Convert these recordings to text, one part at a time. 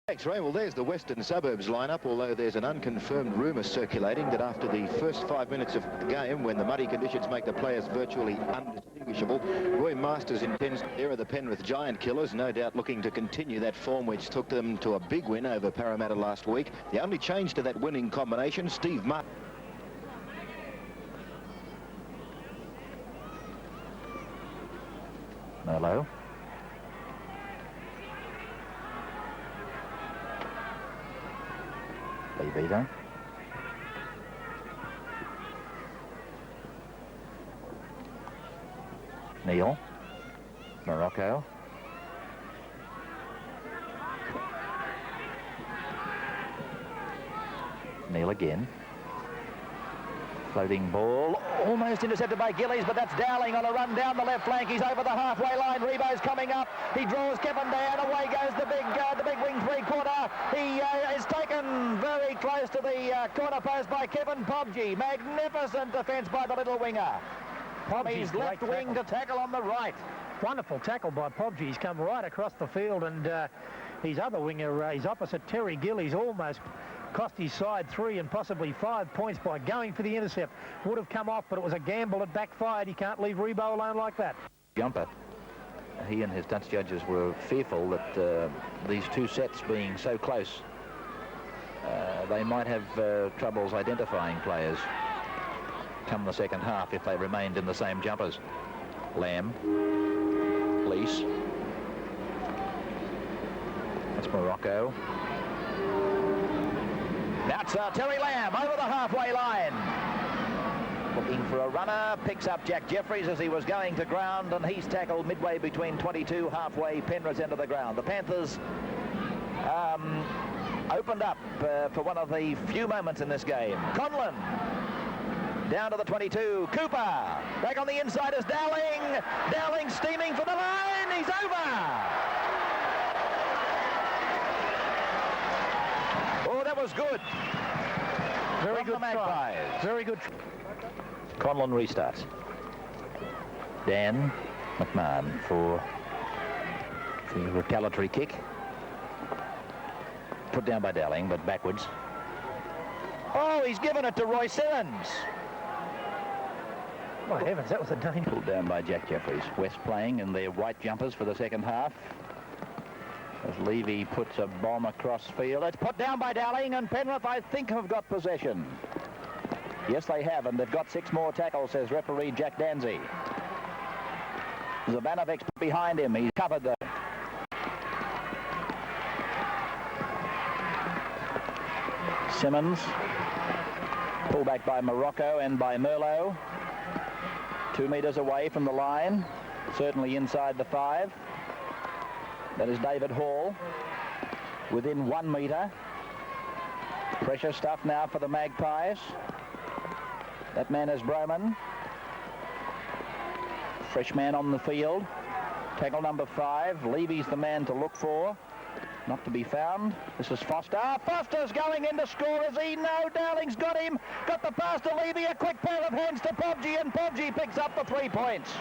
Thanks, Ray. Well, there's the Western Suburbs lineup, although there's an unconfirmed rumour circulating that after the first 5 minutes of the game, when the muddy conditions make the players virtually undistinguishable, Roy Masters intends to air the Penrith Giant Killers, no doubt looking to continue that form which took them to a big win over Parramatta last week. The only change to that winning combination, Steve Martin. Hello. Vita. Neil. Morocco. Neil again. Floating ball, almost intercepted by Gillies, but that's Dowling on a run down the left flank. He's over the halfway line. Rebo's coming up. He draws Kevin down. Away goes the big wing three-quarter. He is taken very close to the corner post by Kevin Pobji. Magnificent defence by the little winger. Pobji's left wing to tackle on the right. Wonderful tackle by Pobji. He's come right across the field, and his other winger, his opposite, Terry Gillies, almost cost his side 3 and possibly 5 points by going for the intercept. Would have come off, but it was a gamble that backfired. He can't leave Rebo alone like that. Jumper. He and his Dutch judges were fearful that these two sets being so close, they might have troubles identifying players come the second half if they remained in the same jumpers. Lamb. Lease. That's Morocco. That's Terry Lamb over the halfway line. Looking for a runner, picks up Jack Jeffries as he was going to ground, and he's tackled midway between 22, halfway Penrith's end of the ground. The Panthers opened up for one of the few moments in this game. Conlon down to the 22. Cooper back on the inside is Dowling. Dowling steaming for the line. He's over. Oh, that was good. Very good try. Very good. Conlon restarts. Dan McMahon for the retaliatory kick. Put down by Dowling, but backwards. Oh, he's given it to Roy Simmons. My heavens, that was a danger. Pulled down by Jack Jeffries. West playing in their white jumpers for the second half. As Levy puts a bomb across field. It's put down by Dowling, and Penrith, I think, have got possession. Yes, they have, and they've got 6 more tackles, says referee Jack Danzy. Zabanovic's behind him. He's covered the... Simmons. Pulled back by Morocco and by Merlot. 2 metres away from the line. Certainly inside the 5. That is David Hall, within 1 metre. Pressure stuff now for the Magpies. That man is Broman. Fresh man on the field. Tackle number 5. Levy's the man to look for. Not to be found. This is Foster. Foster's going in to score, is he? No, Dowling's got him. Got the pass to Levy. A quick pair of hands to Pobji, and Pobji picks up the 3 points.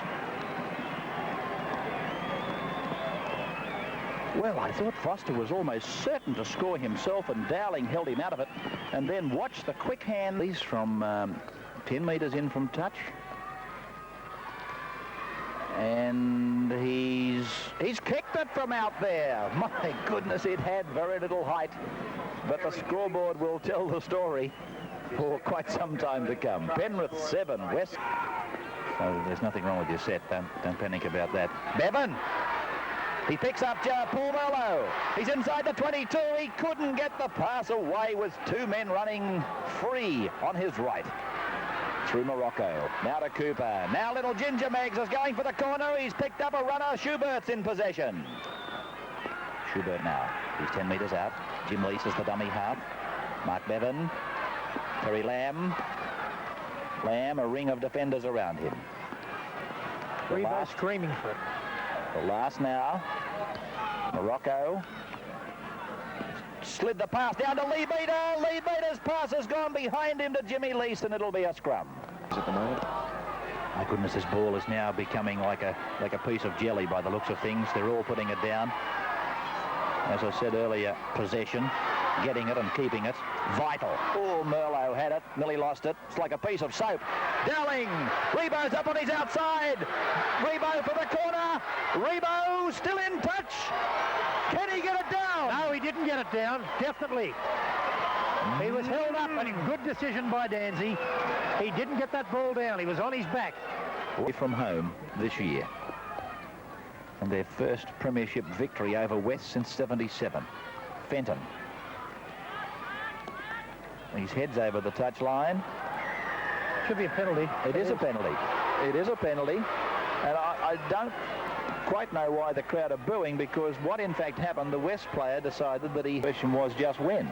Well, I thought Foster was almost certain to score himself, and Dowling held him out of it. And then watch the quick hand. He's from 10 metres in from touch. And he's kicked it from out there. My goodness, it had very little height. But the scoreboard will tell the story for quite some time to come. Penrith 7, West. So there's nothing wrong with your set. Don't panic about that. Bevan. He picks up Paul Merlot. He's inside the 22. He couldn't get the pass away with 2 men running free on his right. Through Morocco. Now to Cooper. Now little Ginger Meggs is going for the corner. He's picked up a runner. Schubert's in possession. Schubert now. He's 10 metres out. Jim Lease is the dummy half. Mark Bevan. Terry Lamb. Lamb, a ring of defenders around him. Rebo screaming for it. The last now. Morocco. Slid the pass down to Lee Beater. Lee Beater's pass has gone behind him to Jimmy Lease, and it'll be a scrum. At the moment. My goodness, this ball is now becoming like a piece of jelly by the looks of things. They're all putting it down. as I said earlier, possession, getting it and keeping it, vital. Oh, Merlot had it, nearly lost it. It's like a piece of soap. Dowling, Rebo's up on his outside. Rebo for the corner. Rebo still in touch. Can he get it down? No, he didn't get it down, definitely. He was held up, and good decision by Danzy. He didn't get that ball down. He was on his back. Away from home this year. And their first premiership victory over West since 77. Fenton. His head's over the touchline. Should be a penalty. It is a penalty. It is a penalty. And I don't quite know why the crowd are booing, because what in fact happened, the West player decided that the question was just when.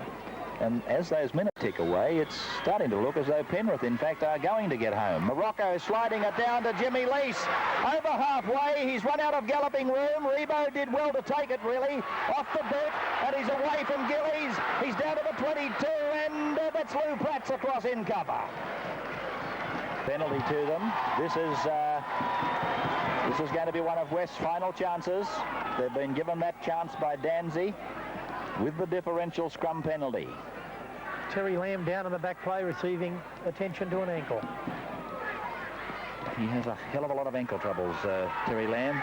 And as those minutes tick away, it's starting to look as though Penrith, in fact, are going to get home. Morocco sliding it down to Jimmy Lease. Over halfway, he's run out of galloping room. Rebo did well to take it, really, off the boot, and he's away from Gillies. He's down to the 22, and that's Lou Platts across in cover. Penalty to them. This is going to be one of West's final chances. They've been given that chance by Danzy with the differential scrum penalty. Terry Lamb down in the back play, receiving attention to an ankle. He has a hell of a lot of ankle troubles, Terry Lamb,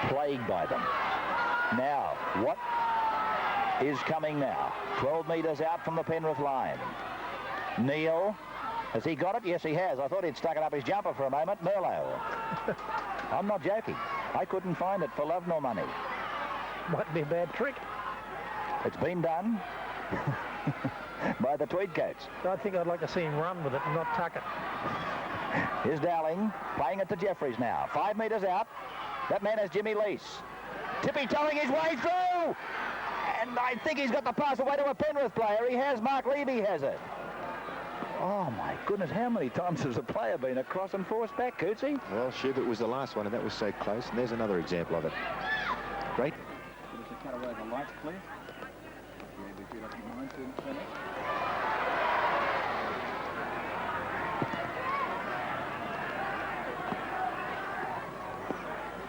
plagued by them. Now, what is coming now? 12 metres out from the Penrith line. Neil, has he got it? Yes, he has. I thought he'd stuck it up his jumper for a moment. Merlot. I'm not joking. I couldn't find it for love nor money. Might be a bad trick. It's been done by the tweed coats. I think I'd like to see him run with it and not tuck it. Here's Dowling playing it to Jeffries now. 5 metres out. That man is Jimmy Lease. Tippy-toeing his way through. And I think he's got the pass away to a Penrith player. He has. Mark Levy has it. Oh, my goodness. How many times has a player been across and forced back, Cootsy? Well, Shubert was the last one, and that was so close. And there's another example of it. Great. Cut away the lights, please.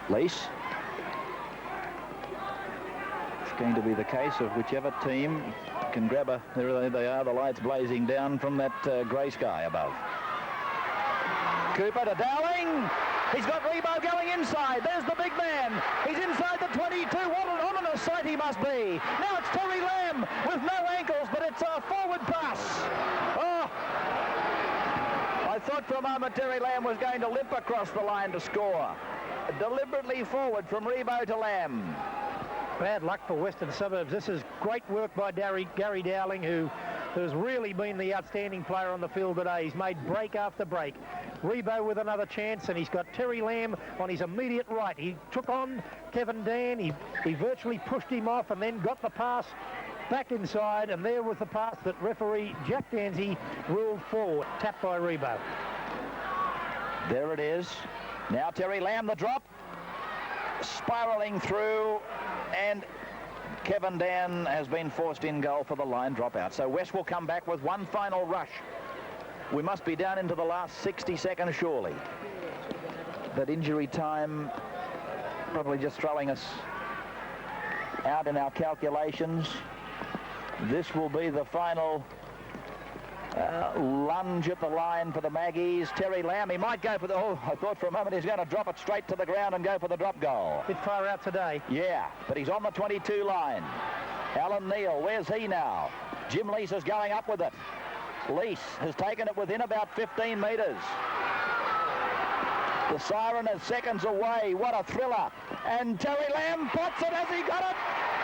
Lease. It's going to be the case of whichever team can grab a... There they are, the lights blazing down from that grey sky above. Cooper to Dowling. He's got Rebo going inside. There's the big man. He's inside the 22. What an ominous sight he must be. Now it's Terry Lamb with no ankles, but it's a forward pass. Oh! I thought for a moment Terry Lamb was going to limp across the line to score. Deliberately forward from Rebo to Lamb. Bad luck for Western Suburbs. This is great work by Gary Dowling, who has really been the outstanding player on the field today. He's made break after break. Rebo with another chance, and he's got Terry Lamb on his immediate right. He took on Kevin Dan. He virtually pushed him off and then got the pass back inside, and there was the pass that referee Jack Danzy ruled forward. Tapped by Rebo. There it is. Now Terry Lamb, the drop. Spiralling through, and Kevin Dan has been forced in goal for the line dropout. So West will come back with one final rush. We must be down into the last 60 seconds, surely. That injury time probably just throwing us out in our calculations. This will be the final lunge at the line for the Maggies. Terry Lamb, he might go for the... Oh, I thought for a moment he's going to drop it straight to the ground and go for the drop goal. Bit far out today. Yeah, but he's on the 22 line. Alan Neal, where's he now? Jim Lease is going up with it. Lease has taken it within about 15 metres. The siren is seconds away. What a thriller. And Terry Lamb pots it. Has he got it?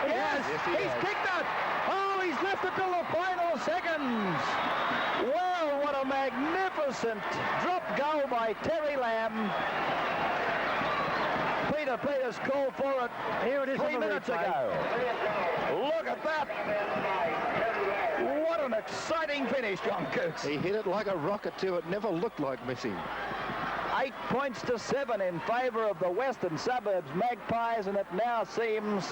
Yes, he's kicked it. Oh, he's left it till the final seconds. Well, what a magnificent drop goal by Terry Lamb. Peter Peters called for it. Here it is 3 minutes ago. Look at that. What an exciting finish, John Coots. He hit it like a rocket too. It never looked like missing. 8 points to 7 in favour of the Western Suburbs Magpies, and it now seems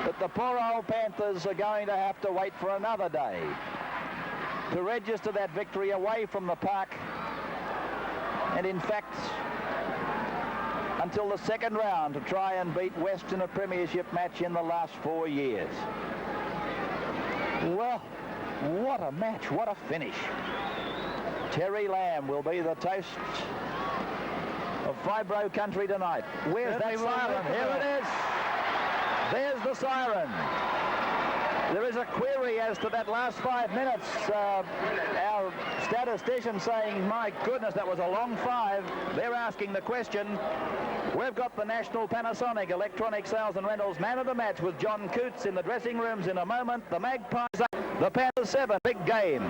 that the poor old Panthers are going to have to wait for another day to register that victory away from the park. And in fact, until the second round to try and beat West in a premiership match in the last 4 years. Well, what a match, what a finish. Terry Lamb will be the toast of Fibro country tonight. Where's that siren? Here it is. There's the siren. There is a query as to that last 5 minutes. Our statistician saying, my goodness, that was a long 5. They're asking the question. We've got the National Panasonic Electronic Sales and Rentals man of the match with John Coots in the dressing rooms in a moment. The Magpies up, the Panthers 7. Big game.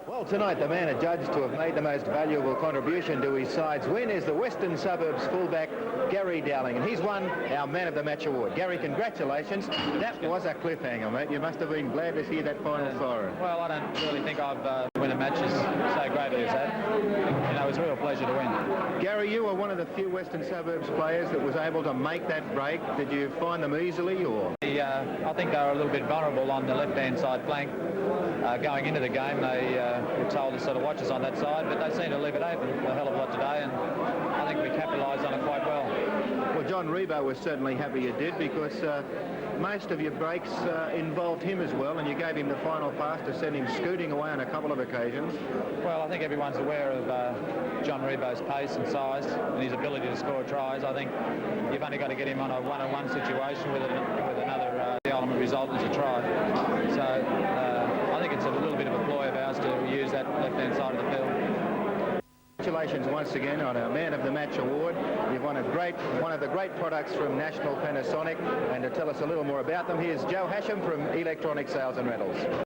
Well, tonight the man adjudged to have made the most valuable contribution to his side's win is the Western Suburbs fullback Gary Dowling, and he's won our Man of the Match award. Gary, congratulations. That was a cliffhanger, mate. You must have been glad to hear that final siren. Well, I don't really think I've won a match so greatly as that. You know, it was a real pleasure to win. Gary, you were one of the few Western Suburbs players that was able to make that break. Did you find them easily, or? I think they were a little bit vulnerable on the left-hand side flank. Going into the game, they were told to sort of watch us on that side, but they seemed to leave it open a hell of a lot today, and I think we capitalised on it quite well. Well, John Rebo was certainly happy you did, because most of your breaks involved him as well, and you gave him the final pass to send him scooting away on a couple of occasions. Well, I think everyone's aware of John Rebo's pace and size and his ability to score tries. I think you've only got to get him on a one-on-one situation with another element result as a try. So I think it's a little bit of a ploy of ours to use that left-hand side of the field. Congratulations once again on our Man of the Match award. You've won one of the great products from National Panasonic, and to tell us a little more about them, here's Joe Hasham from Electronic Sales and Rentals.